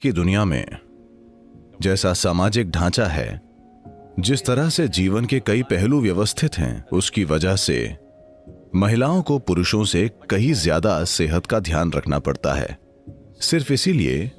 की दुनिया में जैसा सामाजिक ढांचा है, जिस तरह से जीवन के कई पहलू व्यवस्थित हैं, उसकी वजह से महिलाओं को पुरुषों से कहीं ज्यादा सेहत का ध्यान रखना पड़ता है। सिर्फ इसीलिए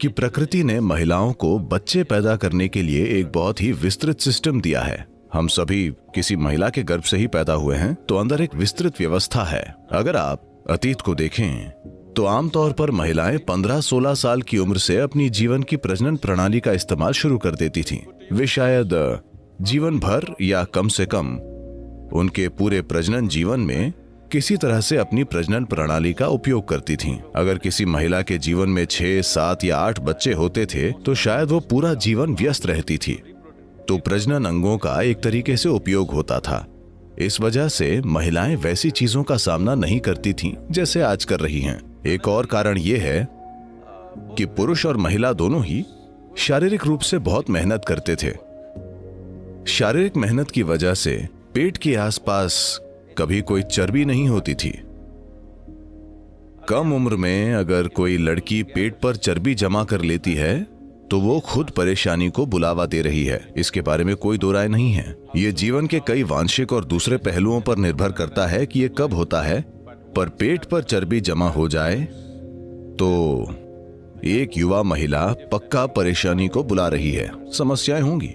कि प्रकृति ने महिलाओं को बच्चे पैदा करने के लिए एक बहुत ही विस्तृत सिस्टम दिया है। हम सभी किसी महिला के गर्भ से ही पैदा हुए हैं, तो अंदर एक विस्तृत व्यवस्था है। अगर आप अतीत को देखें तो आमतौर पर महिलाएं 15-16 साल की उम्र से अपनी जीवन की प्रजनन प्रणाली का इस्तेमाल शुरू कर देती थीं। वे शायद जीवन भर या कम से कम उनके पूरे प्रजनन जीवन में किसी तरह से अपनी प्रजनन प्रणाली का उपयोग करती थीं। अगर किसी महिला के जीवन में 6, 7 या 8 बच्चे होते थे तो शायद वो पूरा जीवन व्यस्त रहती थी। तो प्रजनन अंगों का एक तरीके से उपयोग होता था। इस वजह से महिलाएं वैसी चीजों का सामना नहीं करती थीं जैसे आज कर रही हैं। एक और कारण यह है कि पुरुष और महिला दोनों ही शारीरिक रूप से बहुत मेहनत करते थे। शारीरिक मेहनत की वजह से पेट के आसपास कभी कोई चर्बी नहीं होती थी। कम उम्र में अगर कोई लड़की पेट पर चर्बी जमा कर लेती है तो वो खुद परेशानी को बुलावा दे रही है। इसके बारे में कोई दो राय नहीं है। ये जीवन के कई वांशिक और दूसरे पहलुओं पर निर्भर करता है कि ये कब होता है, पर पेट पर चर्बी जमा हो जाए तो एक युवा महिला पक्का परेशानी को बुला रही है। समस्याएं होंगी।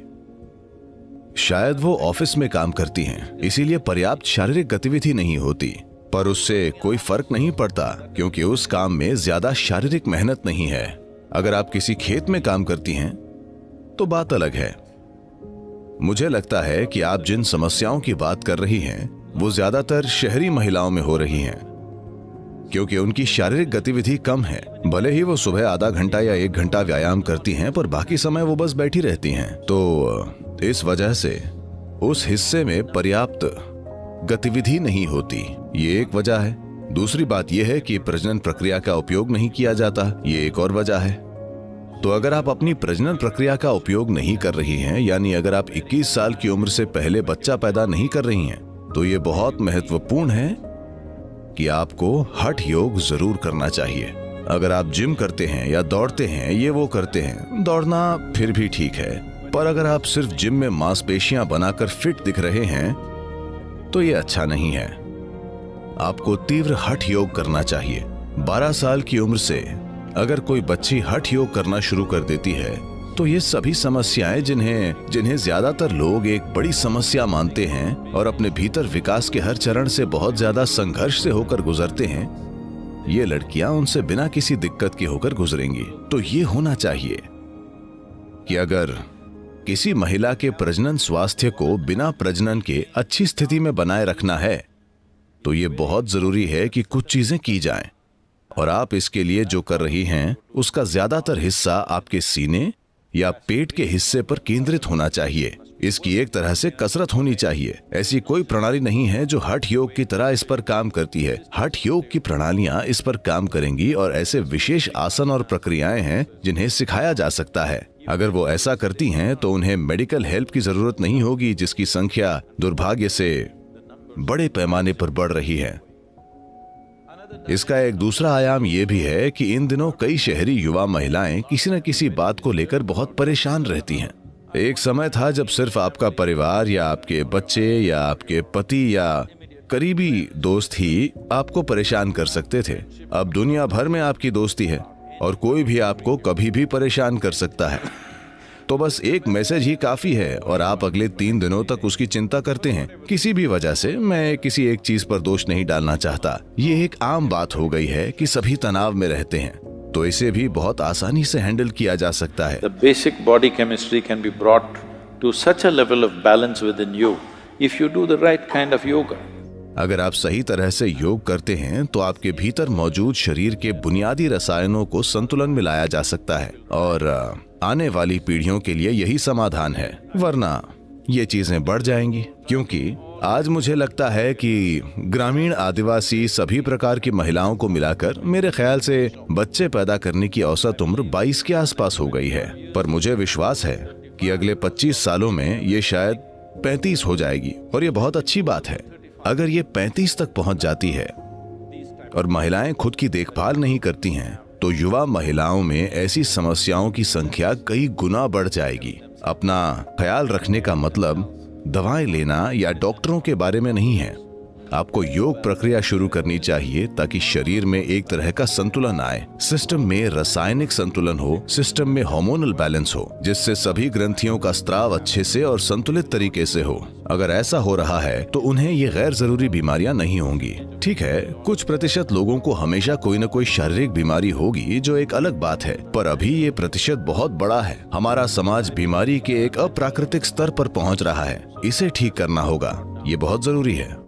शायद वो ऑफिस में काम करती हैं, इसीलिए पर्याप्त शारीरिक गतिविधि नहीं होती, पर उससे कोई फर्क नहीं पड़ता क्योंकि उस काम में ज्यादा शारीरिक मेहनत नहीं है। अगर आप किसी खेत में काम करती हैं तो बात अलग है। मुझे लगता है कि आप जिन समस्याओं की बात कर रही हैं वो ज्यादातर शहरी महिलाओं में हो रही हैं, क्योंकि उनकी शारीरिक गतिविधि कम है। भले ही वो सुबह आधा घंटा या 1 घंटा व्यायाम करती हैं, पर बाकी समय वो बस बैठी रहती हैं। तो इस वजह से उस हिस्से में पर्याप्त गतिविधि नहीं होती। ये एक वजह है। दूसरी बात यह है कि प्रजनन प्रक्रिया का उपयोग नहीं किया जाता। ये एक और वजह है। तो अगर आप अपनी प्रजनन प्रक्रिया का उपयोग नहीं कर रही हैं, यानी अगर आप 21 साल की उम्र से पहले बच्चा पैदा नहीं कर रही हैं, तो ये बहुत महत्वपूर्ण है कि आपको हठ योग जरूर करना चाहिए। अगर आप जिम करते हैं या दौड़ते हैं, ये वो करते हैं, दौड़ना फिर भी ठीक है, पर अगर आप सिर्फ जिम में मांसपेशियां बनाकर फिट दिख रहे हैं तो ये अच्छा नहीं है। आपको तीव्र हठ योग करना चाहिए। 12 साल की उम्र से अगर कोई बच्ची हठ योग करना शुरू कर देती है तो ये सभी समस्याएं जिन्हें ज्यादातर लोग एक बड़ी समस्या मानते हैं और अपने भीतर विकास के हर चरण से बहुत ज्यादा संघर्ष से होकर गुजरते हैं, ये लड़कियां उनसे बिना किसी दिक्कत के होकर गुजरेंगी। तो ये होना चाहिए कि अगर किसी महिला के प्रजनन स्वास्थ्य को बिना प्रजनन के अच्छी स्थिति में बनाए रखना है तो ये बहुत जरूरी है कि कुछ चीजें की जाएं, और आप इसके लिए जो कर रही हैं उसका ज्यादातर हिस्सा आपके सीने या पेट के हिस्से पर केंद्रित होना चाहिए। इसकी एक तरह से कसरत होनी चाहिए। ऐसी कोई प्रणाली नहीं है जो हठ योग की तरह इस पर काम करती है। हठ योग की प्रणालियां इस पर काम करेंगी और ऐसे विशेष आसन और प्रक्रियाएं हैं जिन्हें सिखाया जा सकता है। अगर वो ऐसा करती हैं तो उन्हें मेडिकल हेल्प की जरूरत नहीं होगी, जिसकी संख्या दुर्भाग्य से बड़े पैमाने पर बढ़ रही है। इसका एक दूसरा आयाम यह भी है कि इन दिनों कई शहरी युवा महिलाएं किसी न किसी बात को लेकर बहुत परेशान रहती हैं। एक समय था जब सिर्फ आपका परिवार या आपके बच्चे या आपके पति या करीबी दोस्त ही आपको परेशान कर सकते थे। अब दुनिया भर में आपकी दोस्ती है और कोई भी आपको कभी भी परेशान कर सकता है। तो बस एक मैसेज ही काफी है और आप अगले 3 दिनों तक उसकी चिंता करते हैं किसी भी वजह से। मैं किसी एक चीज पर दोष नहीं डालना चाहता। ये एक आम बात हो गई है कि सभी तनाव में रहते हैं, तो इसे भी बहुत आसानी से हैंडल किया जा सकता है। The basic body chemistry can be brought to such a level of balance within you if you do the right kind of yoga. अगर आप सही तरह से योग करते हैं तो आपके भीतर मौजूद शरीर के बुनियादी रसायनों को संतुलन में लाया जा सकता है, और आने वाली पीढ़ियों के लिए यही समाधान है। वरना ये चीजें बढ़ जाएंगी, क्योंकि आज मुझे लगता है कि ग्रामीण, आदिवासी, सभी प्रकार की महिलाओं को मिलाकर मेरे ख्याल से बच्चे पैदा करने की औसत उम्र 22 के आसपास हो गई है। पर मुझे विश्वास है कि अगले 25 सालों में ये शायद 35 हो जाएगी, और ये बहुत अच्छी बात है। अगर ये 35 तक पहुंच जाती है और महिलाएं खुद की देखभाल नहीं करती हैं तो युवा महिलाओं में ऐसी समस्याओं की संख्या कई गुना बढ़ जाएगी। अपना ख्याल रखने का मतलब दवाएं लेना या डॉक्टरों के बारे में नहीं है। आपको योग प्रक्रिया शुरू करनी चाहिए ताकि शरीर में एक तरह का संतुलन आए, सिस्टम में रासायनिक संतुलन हो, सिस्टम में हार्मोनल बैलेंस हो, जिससे सभी ग्रंथियों का स्त्राव अच्छे से और संतुलित तरीके से हो। अगर ऐसा हो रहा है तो उन्हें ये गैर जरूरी बीमारियां नहीं होंगी। ठीक है, कुछ प्रतिशत लोगों को हमेशा कोई न कोई शारीरिक बीमारी होगी, जो एक अलग बात है, पर अभी ये प्रतिशत बहुत बड़ा है। हमारा समाज बीमारी के एक अप्राकृतिक स्तर पर पहुंच रहा है, इसे ठीक करना होगा, ये बहुत जरूरी है।